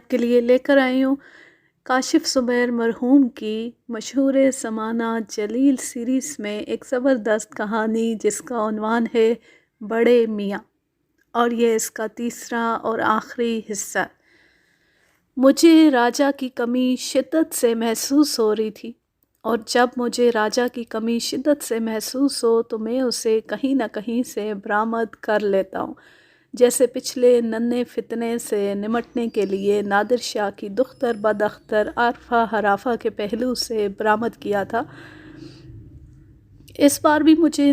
کے لیے لے کر آئی ہوں کاشف زبیر مرحوم کی مشہور زمانہ جلیل سیریز میں ایک زبردست کہانی جس کا عنوان ہے بڑے میاں، اور یہ اس کا تیسرا اور آخری حصہ۔ مجھے راجا کی کمی شدت سے محسوس ہو رہی تھی، اور جب مجھے راجا کی کمی شدت سے محسوس ہو تو میں اسے کہیں نہ کہیں سے برآمد کر لیتا ہوں، جیسے پچھلے ننھے فتنے سے نمٹنے کے لیے نادر شاہ کی دختر بداختر عارفہ ہرافہ کے پہلو سے برآمد کیا تھا۔ اس بار بھی مجھے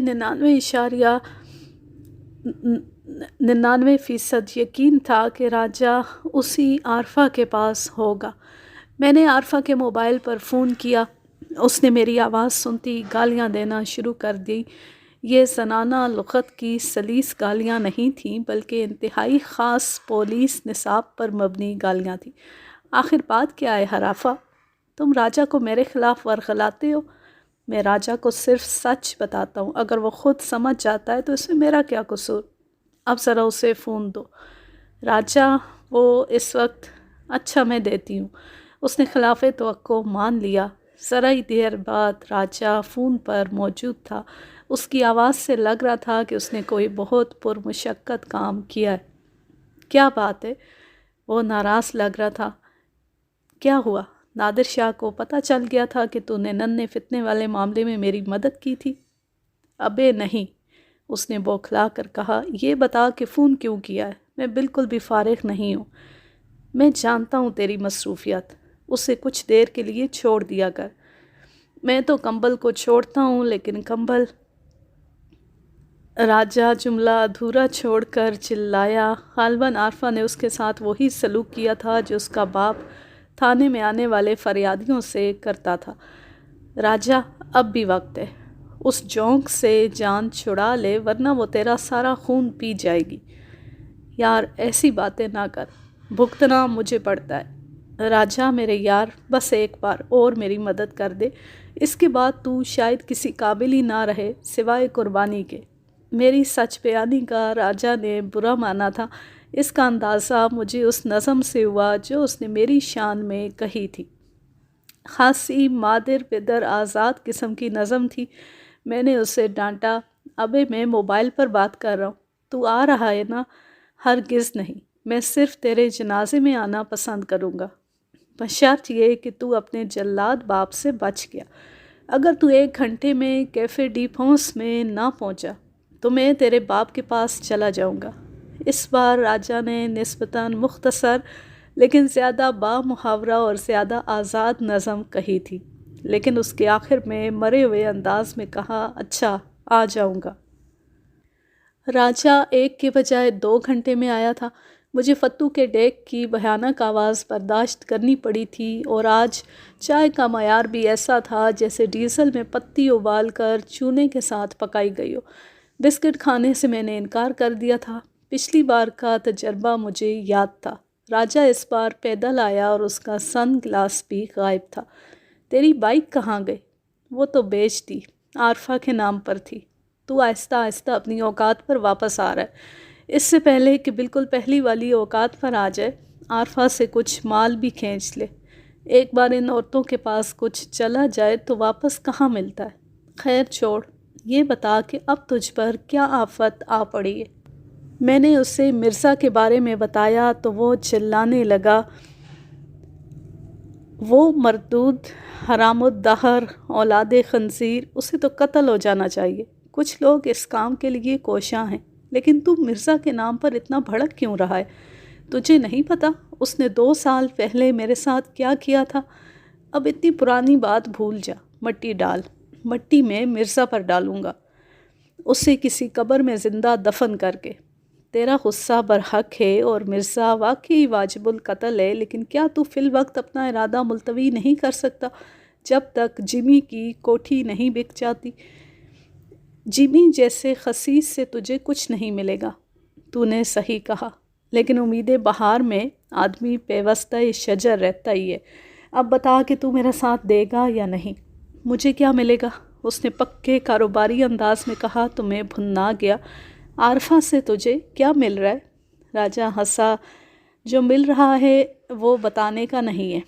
99% یقین تھا کہ راجا اسی عارفہ کے پاس ہوگا۔ میں نے عارفہ کے موبائل پر فون کیا۔ اس نے میری آواز سنتی گالیاں دینا شروع کر دی۔ یہ زنانہ لغت کی سلیس گالیاں نہیں تھیں، بلکہ انتہائی خاص پولیس نصاب پر مبنی گالیاں تھیں۔ آخر بات کیا ہے ہرافہ؟ تم راجا کو میرے خلاف ورغلاتے ہو؟ میں راجا کو صرف سچ بتاتا ہوں، اگر وہ خود سمجھ جاتا ہے تو اس میں میرا کیا قصور؟ اب ذرا اسے فون دو۔ راجا وہ اس وقت؟ اچھا میں دیتی ہوں۔ اس نے خلاف توقع مان لیا۔ ذرا ہی دیر بعد راجا فون پر موجود تھا۔ اس کی آواز سے لگ رہا تھا کہ اس نے کوئی بہت پرمشقت کام کیا ہے۔ کیا بات ہے؟ وہ ناراض لگ رہا تھا۔ کیا ہوا؟ نادر شاہ کو پتہ چل گیا تھا کہ تو نے ننھے فتنے والے معاملے میں میری مدد کی تھی؟ ابے نہیں، اس نے بوکھلا کر کہا۔ یہ بتا کہ فون کیوں کیا ہے؟ میں بالکل بھی فارغ نہیں ہوں۔ میں جانتا ہوں تیری مصروفیات، اسے کچھ دیر کے لیے چھوڑ دیا کر۔ میں تو کمبل کو چھوڑتا ہوں لیکن کمبل… راجا جملہ ادھورا چھوڑ کر چلایا۔ غالباً عارفہ نے اس کے ساتھ وہی سلوک کیا تھا جو اس کا باپ تھانے میں آنے والے فریادیوں سے کرتا تھا۔ راجا اب بھی وقت ہے، اس جونک سے جان چھڑا لے ورنہ وہ تیرا سارا خون پی جائے گی۔ یار ایسی باتیں نہ کر، بھگتنا مجھے پڑتا ہے۔ راجا میرے یار، بس ایک بار اور میری مدد کر دے، اس کے بعد تو شاید کسی قابل ہی نہ رہے سوائے قربانی کے۔ میری سچ بیانی کا راجا نے برا مانا تھا، اس کا اندازہ مجھے اس نظم سے ہوا جو اس نے میری شان میں کہی تھی۔ خاصی مادر پدر آزاد قسم کی نظم تھی۔ میں نے اسے ڈانٹا۔ ابے میں موبائل پر بات کر رہا ہوں، تو آ رہا ہے نا؟ ہرگز نہیں، میں صرف تیرے جنازے میں آنا پسند کروں گا، بشرط یہ کہ تو اپنے جلاد باپ سے بچ گیا۔ اگر تو 1 گھنٹے میں کیفے ڈی فونس میں نہ پہنچا تو میں تیرے باپ کے پاس چلا جاؤں گا۔ اس بار راجا نے نسبتاً مختصر لیکن زیادہ بامحاورہ اور زیادہ آزاد نظم کہی تھی، لیکن اس کے آخر میں مرے ہوئے انداز میں کہا، اچھا آ جاؤں گا۔ راجا 1 کے بجائے 2 گھنٹے میں آیا تھا۔ مجھے فتو کے ڈیک کی بھیانک آواز برداشت کرنی پڑی تھی، اور آج چائے کا معیار بھی ایسا تھا جیسے ڈیزل میں پتی ابال کر چونے کے ساتھ پکائی گئی ہو۔ بسکٹ کھانے سے میں نے انکار کر دیا تھا۔ پچھلی بار کا تجربہ مجھے یاد تھا۔ راجا اس بار پیدل آیا اور اس کا سن گلاس بھی غائب تھا۔ تیری بائیک کہاں گئی؟ وہ تو بیچ دی، عارفہ کے نام پر تھی۔ تو آہستہ آہستہ اپنی اوقات پر واپس آ رہا ہے۔ اس سے پہلے کہ بالکل پہلی والی اوقات پر آ جائے، عارفہ سے کچھ مال بھی کھینچ لے۔ ایک بار ان عورتوں کے پاس کچھ چلا جائے تو واپس کہاں ملتا ہے۔ خیر چھوڑ، یہ بتا کہ اب تجھ پر کیا آفت آ پڑی ہے۔ میں نے اسے مرزا کے بارے میں بتایا تو وہ چلانے لگا، وہ مردود حرام الدہر اولاد خنزیر، اسے تو قتل ہو جانا چاہیے۔ کچھ لوگ اس کام کے لیے کوشاں ہیں، لیکن تو مرزا کے نام پر اتنا بھڑک کیوں رہا ہے؟ تجھے نہیں پتہ اس نے 2 سال پہلے میرے ساتھ کیا کیا تھا؟ اب اتنی پرانی بات بھول جا، مٹی ڈال۔ مٹی میں مرزا پر ڈالوں گا، اسے کسی قبر میں زندہ دفن کر کے۔ تیرا غصہ برحق ہے اور مرزا واقعی واجب القتل ہے، لیکن کیا تو فی الوقت اپنا ارادہ ملتوی نہیں کر سکتا جب تک جمی کی کوٹھی نہیں بک جاتی؟ جمی جیسے خسیس سے تجھے کچھ نہیں ملے گا۔ تو نے صحیح کہا، لیکن امید بہار میں آدمی پیوستہ شجر رہتا ہی ہے۔ اب بتا کہ تو میرا ساتھ دے گا یا نہیں؟ مجھے کیا ملے گا؟ اس نے پکے کاروباری انداز میں کہا تو میں بھننا گیا۔ عارفہ سے تجھے کیا مل رہا ہے؟ راجا ہنسا۔ جو مل رہا ہے وہ بتانے کا نہیں ہے۔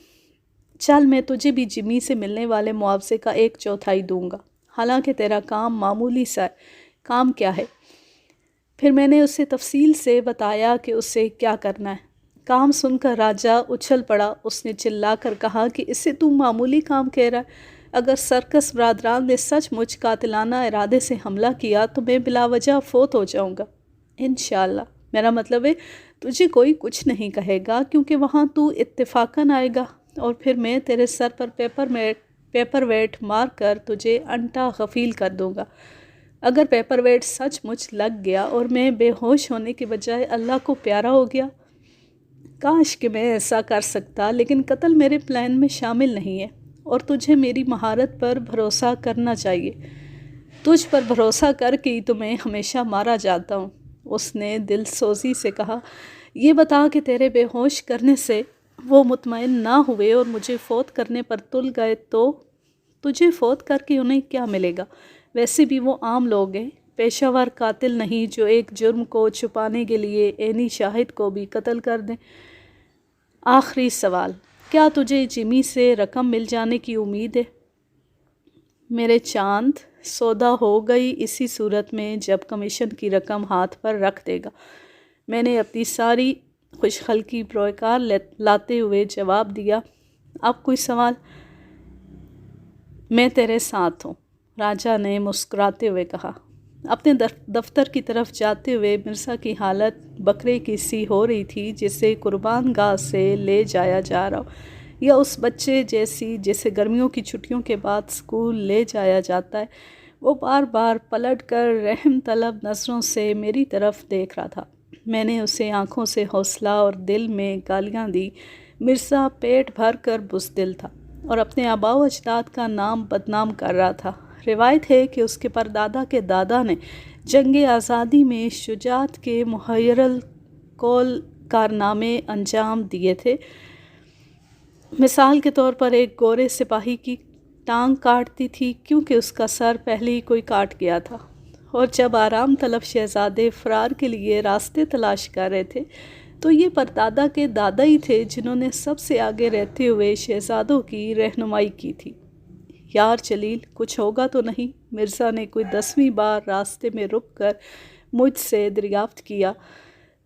چل، میں تجھے بھی جمی سے ملنے والے معاوضے کا 1/4 دوں گا، حالانکہ تیرا کام معمولی سا ہے۔ کام کیا ہے؟ پھر میں نے اسے تفصیل سے بتایا کہ اسے کیا کرنا ہے۔ کام سن کر راجہ اچھل پڑا۔ اس نے چلا کر کہا کہ اسے تو معمولی کام کہہ رہا ہے۔ اگر سرکس برادران نے سچ مچ قاتلانہ ارادے سے حملہ کیا تو میں بلا وجہ فوت ہو جاؤں گا۔ انشاءاللہ، میرا مطلب ہے تجھے کوئی کچھ نہیں کہے گا، کیونکہ وہاں تو اتفاقاً آئے گا، اور پھر میں تیرے سر پر پیپر ویٹ مار کر تجھے انٹا غفیل کر دوں گا۔ اگر پیپر ویٹ سچ مچ لگ گیا اور میں بے ہوش ہونے کے بجائے اللہ کو پیارا ہو گیا، کاش کہ میں ایسا کر سکتا، لیکن قتل میرے پلان میں شامل نہیں ہے، اور تجھے میری مہارت پر بھروسہ کرنا چاہیے۔ تجھ پر بھروسہ کر کے ہی تو میں ہمیشہ مارا جاتا ہوں۔ اس نے دل سوزی سے کہا، یہ بتا کہ تیرے بے ہوش کرنے سے وہ مطمئن نہ ہوئے اور مجھے فوت کرنے پر تل گئے تو تجھے فوت کر کے انہیں کیا ملے گا؟ ویسے بھی وہ عام لوگ ہیں، پیشہ ور قاتل نہیں جو ایک جرم کو چھپانے کے لیے عینی شاہد کو بھی قتل کر دیں۔ آخری سوال، کیا تجھے جمی سے رقم مل جانے کی امید ہے؟ میرے چاند، سودا ہو گئی اسی صورت میں جب کمیشن کی رقم ہاتھ پر رکھ دے گا۔ میں نے اپنی ساری خوش خلقی پروکار لاتے ہوئے جواب دیا۔ اب کوئی سوال؟ میں تیرے ساتھ ہوں، راجہ نے مسکراتے ہوئے کہا۔ اپنے دفتر کی طرف جاتے ہوئے مرزا کی حالت بکرے کی سی ہو رہی تھی جسے قربان گاہ سے لے جایا جا رہا ہو، یا اس بچے جیسی جسے گرمیوں کی چھٹیوں کے بعد اسکول لے جایا جاتا ہے۔ وہ بار بار پلٹ کر رحم طلب نظروں سے میری طرف دیکھ رہا تھا۔ میں نے اسے آنکھوں سے حوصلہ اور دل میں گالیاں دی۔ مرزا پیٹ بھر کر بزدل تھا اور اپنے آباء و اجداد کا نام بدنام کر رہا تھا۔ روایت ہے کہ اس کے پردادا کے دادا نے جنگ آزادی میں شجاعت کے محیر القول کارنامے انجام دیے تھے۔ مثال کے طور پر ایک گورے سپاہی کی ٹانگ کاٹتی تھی کیونکہ اس کا سر پہلے ہی کوئی کاٹ گیا تھا، اور جب آرام طلب شہزادے فرار کے لیے راستے تلاش کر رہے تھے تو یہ پردادا کے دادا ہی تھے جنہوں نے سب سے آگے رہتے ہوئے شہزادوں کی رہنمائی کی تھی۔ یار جلیل، کچھ ہوگا تو نہیں؟ مرزا نے کوئی 10ویں بار راستے میں رک کر مجھ سے دریافت کیا۔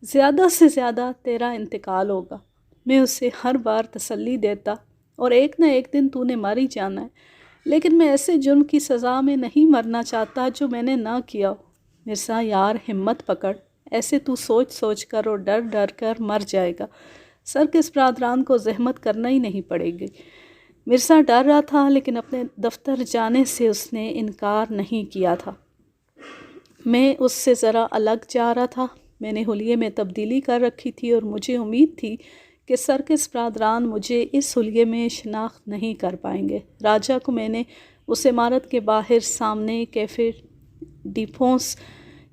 زیادہ سے زیادہ تیرا انتقال ہوگا، میں اسے ہر بار تسلی دیتا، اور ایک نہ ایک دن تو نے مر ہی جانا ہے، لیکن میں ایسے جرم کی سزا میں نہیں مرنا چاہتا جو میں نے نہ کیا ہو۔ مرزا یار، ہمت پکڑ، ایسے تو سوچ سوچ کر اور ڈر ڈر کر مر جائے گا۔ سرکس برادران کو زحمت کرنا ہی نہیں پڑے گی۔ مرزا ڈر رہا تھا، لیکن اپنے دفتر جانے سے اس نے انکار نہیں کیا تھا۔ میں اس سے ذرا الگ جا رہا تھا۔ میں نے حلیے میں تبدیلی کر رکھی تھی اور مجھے امید تھی کہ سرکس برادران مجھے اس حلیے میں شناخت نہیں کر پائیں گے۔ راجہ کو میں نے اس عمارت کے باہر سامنے کیفے ڈی فونس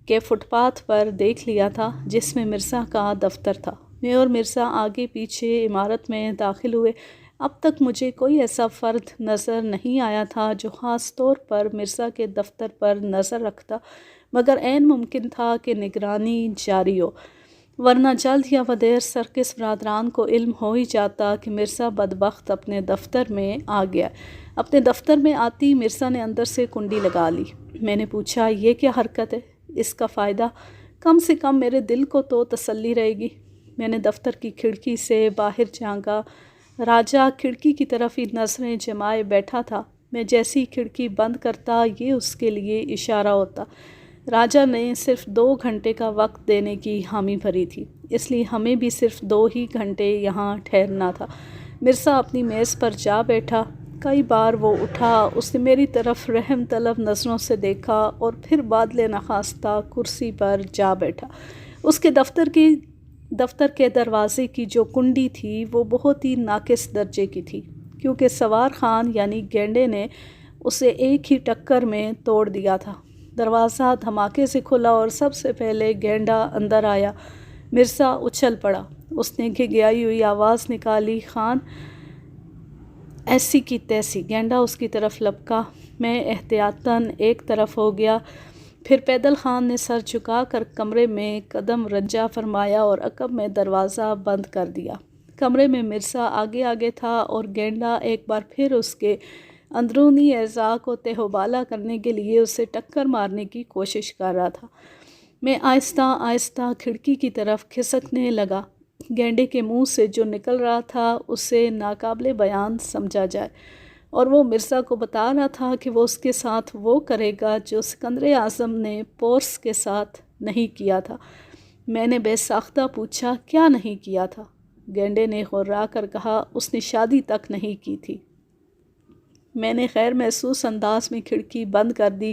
کے فٹ پاتھ پر دیکھ لیا تھا جس میں مرزا کا دفتر تھا۔ میں اور مرزا آگے پیچھے عمارت میں داخل ہوئے۔ اب تک مجھے کوئی ایسا فرد نظر نہیں آیا تھا جو خاص طور پر مرزا کے دفتر پر نظر رکھتا، مگر عین ممکن تھا کہ نگرانی جاری ہو، ورنہ جلد یا بدیر سرکس برادران کو علم ہو ہی جاتا کہ مرزا بدبخت اپنے دفتر میں آ گیا۔ اپنے دفتر میں آتی مرزا نے اندر سے کنڈی لگا لی۔ میں نے پوچھا، یہ کیا حرکت ہے؟ اس کا فائدہ کم سے کم میرے دل کو تو تسلی رہے گی۔ میں نے دفتر کی کھڑکی سے باہر جھانکا۔ راجہ کھڑکی کی طرف ہی نظریں جمائے بیٹھا تھا۔ میں جیسی کھڑکی بند کرتا یہ اس کے لیے اشارہ ہوتا۔ راجہ نے صرف 2 گھنٹے کا وقت دینے کی حامی بھری تھی، اس لیے ہمیں بھی صرف 2 ہی گھنٹے یہاں ٹھہرنا تھا۔ مرزا اپنی میز پر جا بیٹھا۔ کئی بار وہ اٹھا، اس نے میری طرف رحم طلب نظروں سے دیکھا اور پھر بادلے نخواستہ کرسی پر جا بیٹھا۔ اس کے دفتر کے دروازے کی جو کنڈی تھی وہ بہت ہی ناقص درجے کی تھی، کیونکہ سوار خان یعنی گینڈے نے اسے ایک ہی ٹکر میں توڑ دیا تھا۔ دروازہ دھماکے سے کھلا اور سب سے پہلے گینڈا اندر آیا۔ مرزا اچھل پڑا۔ اس نے گھگھیائی ہوئی آواز نکالی، خان! ایسی کی تیسی۔ گینڈا اس کی طرف لپکا۔ میں احتیاطاً ایک طرف ہو گیا، پھر پیدل خان نے سر جھکا کر کمرے میں قدم رنجہ فرمایا اور عقب میں دروازہ بند کر دیا۔ کمرے میں مرزا آگے آگے تھا اور گینڈا ایک بار پھر اس کے اندرونی اعضاء کو تہ و بالا کرنے کے لیے اسے ٹکر مارنے کی کوشش کر رہا تھا۔ میں آہستہ آہستہ کھڑکی کی طرف کھسکنے لگا۔ گینڈے کے منہ سے جو نکل رہا تھا اسے ناقابل بیان سمجھا جائے، اور وہ مرزا کو بتا رہا تھا کہ وہ اس کے ساتھ وہ کرے گا جو سکندر اعظم نے پورس کے ساتھ نہیں کیا تھا۔ میں نے بے ساختہ پوچھا، کیا نہیں کیا تھا؟ گینڈے نے غرا کر کہا، اس نے شادی تک نہیں کی تھی۔ میں نے غیر محسوس انداز میں کھڑکی بند کر دی۔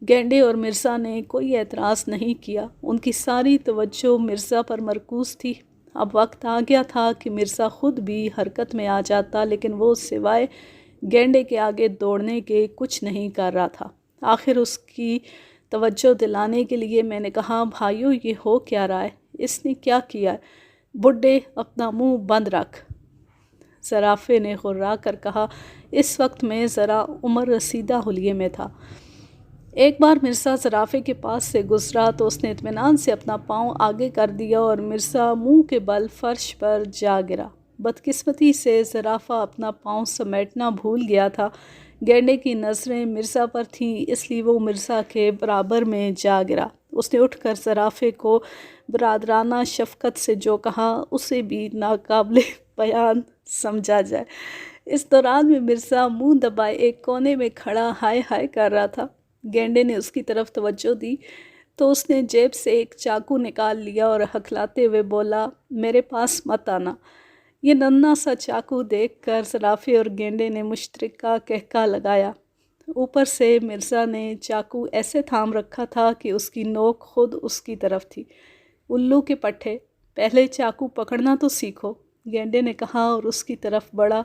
گینڈے اور مرزا نے کوئی اعتراض نہیں کیا، ان کی ساری توجہ مرزا پر مرکوز تھی۔ اب وقت آ گیا تھا کہ مرزا خود بھی حرکت میں آ جاتا، لیکن وہ سوائے گینڈے کے آگے دوڑنے کے کچھ نہیں کر رہا تھا۔ آخر اس کی توجہ دلانے کے لیے میں نے کہا، بھائیو یہ ہو کیا رہا ہے؟ اس نے کیا کیا ہے؟ بڈھے اپنا منہ بند رکھ۔ زرافے نے غرا کر کہا۔ اس وقت میں ذرا عمر رسیدہ حلیے میں تھا۔ ایک بار مرزا زرافے کے پاس سے گزرا تو اس نے اطمینان سے اپنا پاؤں آگے کر دیا اور مرزا منہ کے بل فرش پر جا گرا۔ بدقسمتی سے زرافہ اپنا پاؤں سمیٹنا بھول گیا تھا۔ گینڈے کی نظریں مرزا پر تھیں، اس لیے وہ مرزا کے برابر میں جا گرا۔ اس نے اٹھ کر زرافے کو برادرانہ شفقت سے جو کہا اسے بھی ناقابل بیان سمجھا جائے۔ اس دوران میں مرزا منہ دبائے ایک کونے میں کھڑا ہائے ہائے کر رہا تھا۔ گینڈے نے اس کی طرف توجہ دی تو اس نے جیب سے ایک چاقو نکال لیا اور ہکلاتے ہوئے بولا، میرے پاس مت آنا۔ یہ ننھا سا چاقو دیکھ کر زرافے اور گینڈے نے مشترکہ قہقہ لگایا۔ اوپر سے مرزا نے چاقو ایسے تھام رکھا تھا کہ اس کی نوک خود اس کی طرف تھی۔ الو کے پٹھے، پہلے چاقو پکڑنا تو سیکھو، گینڈے نے کہا اور اس کی طرف بڑھا۔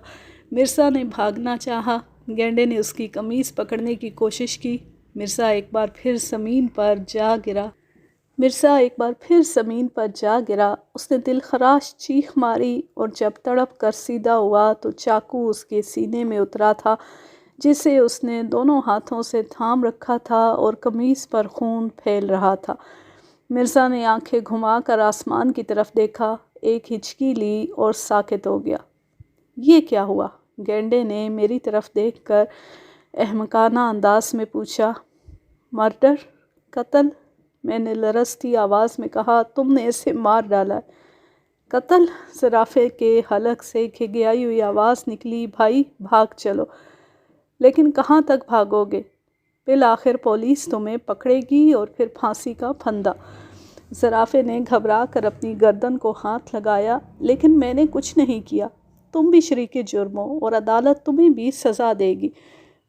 مرزا نے بھاگنا چاہا۔ گینڈے نے اس کی قمیض پکڑنے کی کوشش کی۔ مرزا ایک بار پھر زمین پر جا گرا۔ اس نے دل خراش چیخ ماری اور جب تڑپ کر سیدھا ہوا تو چاقو اس کے سینے میں اترا تھا، جسے اس نے دونوں ہاتھوں سے تھام رکھا تھا اور قمیض پر خون پھیل رہا تھا۔ مرزا نے آنکھیں گھما کر آسمان کی طرف دیکھا، ایک ہچکی لی اور ساکت ہو گیا۔ یہ کیا ہوا؟ گینڈے نے میری طرف دیکھ کر احمقانہ انداز میں پوچھا۔ مرڈر؟ قتل؟ میں نے لرزتی آواز میں کہا، تم نے اسے مار ڈالا ہے۔ قتل؟ زرافے کے حلق سے کھگیائی ہوئی آواز نکلی، بھائی بھاگ چلو۔ لیکن کہاں تک بھاگو گے؟ بالآخر پولیس تمہیں پکڑے گی اور پھر پھانسی کا پھندا۔ زرافے نے گھبرا کر اپنی گردن کو ہاتھ لگایا، لیکن میں نے کچھ نہیں کیا۔ تم بھی شریک جرم ہو اور عدالت تمہیں بھی سزا دے گی۔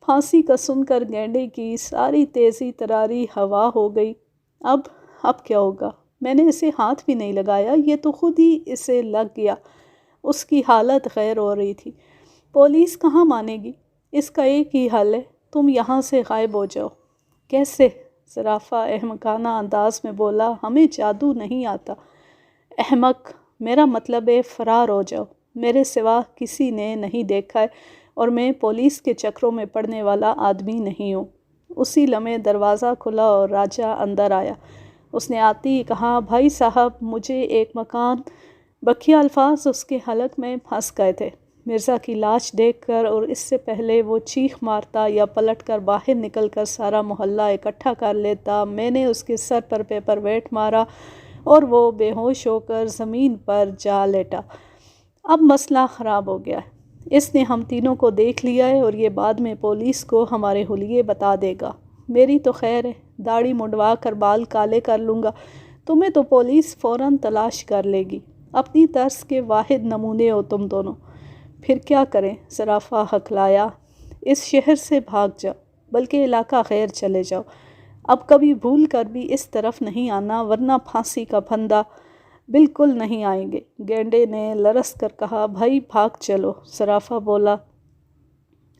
پھانسی کا سن کر گینڈے کی ساری تیزی تراری ہوا ہو گئی۔ اب کیا ہوگا؟ میں نے اسے ہاتھ بھی نہیں لگایا، یہ تو خود ہی اسے لگ گیا۔ اس کی حالت غیر ہو رہی تھی۔ پولیس کہاں مانے گی؟ اس کا ایک ہی حل ہے، تم یہاں سے غائب ہو جاؤ۔ کیسے؟ زرافہ احمقانہ انداز میں بولا، ہمیں جادو نہیں آتا۔ احمق، میرا مطلب ہے فرار ہو جاؤ۔ میرے سوا کسی نے نہیں دیکھا ہے اور میں پولیس کے چکروں میں پڑنے والا آدمی نہیں ہوں۔ اسی لمحے دروازہ کھلا اور راجہ اندر آیا۔ اس نے آتے ہی کہا، بھائی صاحب، مجھے ایک مکان۔ بقیہ الفاظ اس کے حلق میں پھنس گئے تھے۔ مرزا کی لاش دیکھ کر اور اس سے پہلے وہ چیخ مارتا یا پلٹ کر باہر نکل کر سارا محلہ اکٹھا کر لیتا، میں نے اس کے سر پر پیپر ویٹ مارا اور وہ بے ہوش ہو کر زمین پر جا لیٹا۔ اب مسئلہ خراب ہو گیا ہے۔ اس نے ہم تینوں کو دیکھ لیا ہے اور یہ بعد میں پولیس کو ہمارے حلیے بتا دے گا۔ میری تو خیر ہے، داڑھی منڈوا کر بال کالے کر لوں گا، تمہیں تو پولیس فوراً تلاش کر لے گی۔ اپنی طرز کے واحد نمونے ہو تم دونوں۔ پھر کیا کریں؟ زرافہ ہکلایا۔ اس شہر سے بھاگ جاؤ، بلکہ علاقہ غیر چلے جاؤ۔ اب کبھی بھول کر بھی اس طرف نہیں آنا، ورنہ پھانسی کا پھندا۔ بالکل نہیں آئیں گے، گینڈے نے لرز کر کہا۔ بھائی بھاگ چلو، زرافہ بولا۔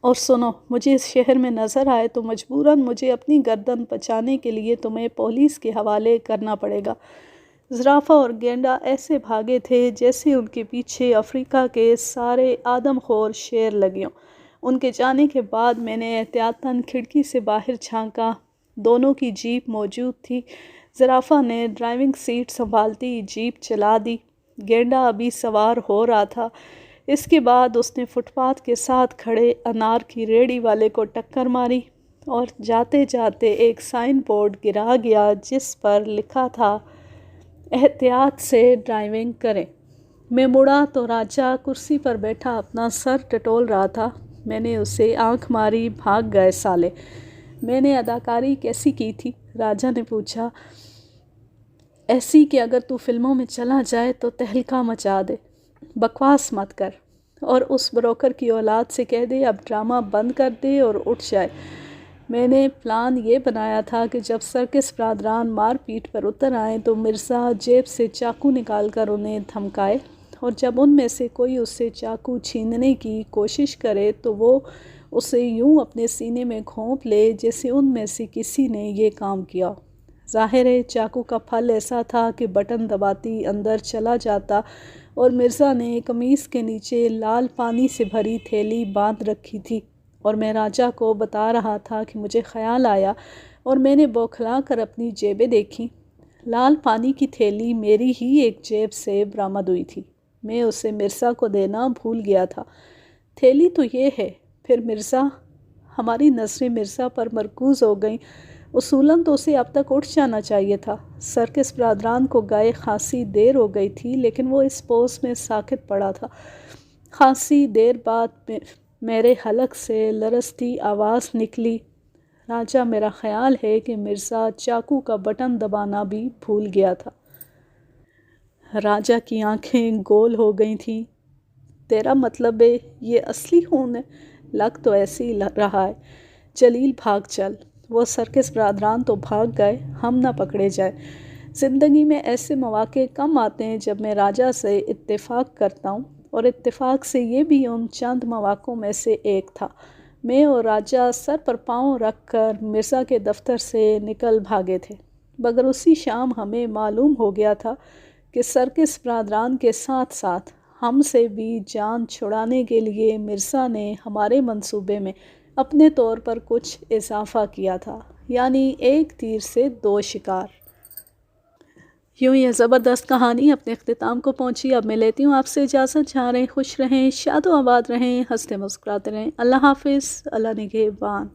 اور سنو، مجھے اس شہر میں نظر آئے تو مجبوراً مجھے اپنی گردن بچانے کے لیے تمہیں پولیس کے حوالے کرنا پڑے گا۔ زرافہ اور گینڈا ایسے بھاگے تھے جیسے ان کے پیچھے افریقہ کے سارے آدم خور شیر لگے ہوں۔ ان کے جانے کے بعد میں نے احتیاطاً کھڑکی سے باہر جھانکا۔ دونوں کی جیپ موجود تھی۔ زرافہ نے ڈرائیونگ سیٹ سنبھالتی جیپ چلا دی۔ گینڈا ابھی سوار ہو رہا تھا۔ اس کے بعد اس نے فٹ پاتھ کے ساتھ کھڑے انار کی ریہڑی والے کو ٹکر ماری اور جاتے جاتے ایک سائن بورڈ گرا گیا جس پر لکھا تھا احتیاط سے ڈرائیونگ کریں۔ میں مڑا تو راجہ کرسی پر بیٹھا اپنا سر ٹٹول رہا تھا۔ میں نے اسے آنکھ ماری، بھاگ گئے سالے۔ میں نے اداکاری کیسی کی تھی؟ راجہ نے پوچھا۔ ایسی کہ اگر تو فلموں میں چلا جائے تو تہلکہ مچا دے۔ بکواس مت کر، اور اس بروکر کی اولاد سے کہہ دے اب ڈرامہ بند کر دے اور اٹھ جائے۔ میں نے پلان یہ بنایا تھا کہ جب سرکس برادران مار پیٹ پر اتر آئیں تو مرزا جیب سے چاقو نکال کر انہیں دھمکائے، اور جب ان میں سے کوئی اس سے چاقو چھیننے کی کوشش کرے تو وہ اسے یوں اپنے سینے میں گھونپ لے جیسے ان میں سے کسی نے یہ کام کیا۔ ظاہر ہے چاقو کا پھل ایسا تھا کہ بٹن دباتی اندر چلا جاتا، اور مرزا نے قمیص کے نیچے لال پانی سے بھری تھیلی باندھ رکھی تھی، اور میں راجہ کو بتا رہا تھا کہ مجھے خیال آیا اور میں نے بوکھلا کر اپنی جیبیں دیکھیں۔ لال پانی کی تھیلی میری ہی ایک جیب سے برآمد ہوئی تھی۔ میں اسے مرزا کو دینا بھول گیا تھا۔ تھیلی تو یہ ہے، پھر مرزا؟ ہماری نظریں مرزا پر مرکوز ہو گئیں۔ اصولاً تو اسے اب تک اٹھ جانا چاہیے تھا۔ سرکس برادران کو گئے خاصی دیر ہو گئی تھی، لیکن وہ اس پوز میں ساکت پڑا تھا۔ خاصی دیر بعد میرے حلق سے لرزتی آواز نکلی، راجہ میرا خیال ہے کہ مرزا چاقو کا بٹن دبانا بھی بھول گیا تھا۔ راجہ کی آنکھیں گول ہو گئی تھیں۔ تیرا مطلب ہے یہ اصلی خون ہے؟ لگ تو ایسے ہی رہا ہے۔ جلیل بھاگ چل۔ وہ سرکس برادران تو بھاگ گئے، ہم نہ پکڑے جائیں۔ زندگی میں ایسے مواقع کم آتے ہیں جب میں راجہ سے اتفاق کرتا ہوں، اور اتفاق سے یہ بھی ان چند مواقعوں میں سے ایک تھا۔ میں اور راجہ سر پر پاؤں رکھ کر مرزا کے دفتر سے نکل بھاگے تھے، مگر اسی شام ہمیں معلوم ہو گیا تھا کہ سرکس برادران کے ساتھ ساتھ ہم سے بھی جان چھڑانے کے لیے مرزا نے ہمارے منصوبے میں اپنے طور پر کچھ اضافہ کیا تھا، یعنی ایک تیر سے دو شکار۔ یوں یہ زبردست کہانی اپنے اختتام کو پہنچی۔ اب میں لیتی ہوں آپ سے اجازت۔ جہاں رہیں خوش رہیں، شاد و آباد رہیں، ہنستے مسکراتے رہیں۔ اللہ حافظ، اللہ نگہبان۔